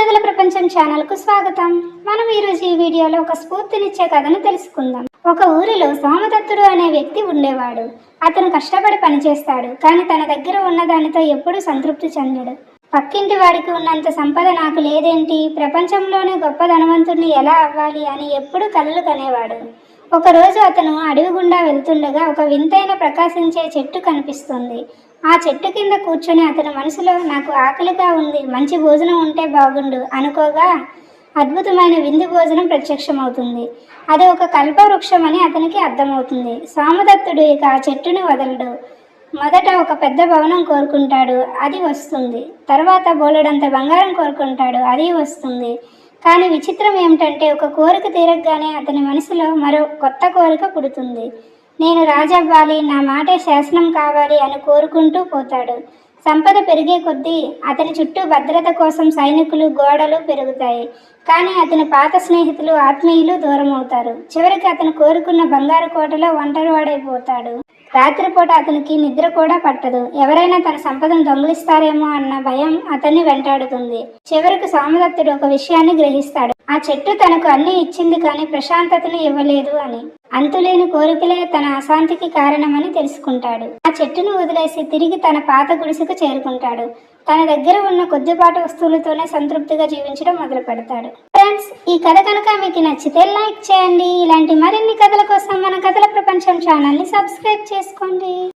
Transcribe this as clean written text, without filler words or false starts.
కథల ప్రపంచం ఛానల్ కు స్వాగతం. మనం ఈ రోజు ఈ వీడియోలో ఒక స్ఫూర్తినిచ్చే కథను తెలుసుకుందాం. ఒక ఊరిలో సోమదత్తుడు అనే వ్యక్తి ఉండేవాడు. అతను కష్టపడి పనిచేస్తాడు, కానీ తన దగ్గర ఉన్న దానితో ఎప్పుడూ సంతృప్తి చెందడు. పక్కింటి వాడికి ఉన్నంత సంపద నాకు లేదేంటి, ప్రపంచంలోనే గొప్ప ధనవంతుడిని ఎలా అవ్వాలి అని ఎప్పుడూ కలలు కనేవాడు. ఒకరోజు అతను అడవి గుండా వెళ్తుండగా ఒక వింతైన ప్రకాశించే చెట్టు కనిపిస్తుంది. ఆ చెట్టు కింద కూర్చొని అతని మనసులో నాకు ఆకలిగా ఉంది, మంచి భోజనం ఉంటే బాగుండు అనుకోగా అద్భుతమైన విందు భోజనం ప్రత్యక్షమవుతుంది. అది ఒక కల్పవృక్షం అని అతనికి అర్థమవుతుంది. సోమదత్తుడు ఇక ఆ చెట్టుని వదలడు. మొదట ఒక పెద్ద భవనం కోరుకుంటాడు, అది వస్తుంది. తర్వాత బోలెడంత బంగారం కోరుకుంటాడు, అది వస్తుంది. కానీ విచిత్రం ఏమిటంటే ఒక కోరిక తీరగానే అతని మనసులో మరో కొత్త కోరిక పుడుతుంది. నేను రాజవ్వాలి, నా మాటే శాసనం కావాలి అని కోరుకుంటూ పోతాడు. సంపద పెరిగే కొద్దీ అతని చుట్టూ భద్రత కోసం సైనికులు, గోడలు పెరుగుతాయి. కానీ అతని పాత స్నేహితులు, ఆత్మీయులు దూరం అవుతారు. చివరికి అతను కోరుకున్న బంగారు కోటలో ఒంటరివాడైపోతాడు. రాత్రిపూట అతనికి నిద్ర కూడా పట్టదు. ఎవరైనా తన సంపదను దొంగిలిస్తారేమో అన్న భయం అతన్ని వెంటాడుతుంది. చివరికి సోమదత్తుడు ఒక విషయాన్ని గ్రహిస్తాడు. ఆ చెట్టు తనకు అన్ని ఇచ్చింది, కానీ ప్రశాంతతను ఇవ్వలేదు అని. అంతులేని కోరికలే తన అశాంతికి కారణమని తెలుసుకుంటాడు. ఆ చెట్టును వదిలేసి తిరిగి తన పాత గుడిసెకు చేరుకుంటాడు. తన దగ్గర ఉన్న కొద్దిపాటి వస్తువులతోనే సంతృప్తిగా జీవించడం మొదలు పెడతాడు. ఫ్రెండ్స్, ఈ కథ కనుక మీకు నచ్చితే లైక్ చేయండి. ఇలాంటి మరిన్ని కథల కోసం మన కథల ప్రపంచం ఛానల్ని సబ్స్క్రైబ్ చేసుకోండి.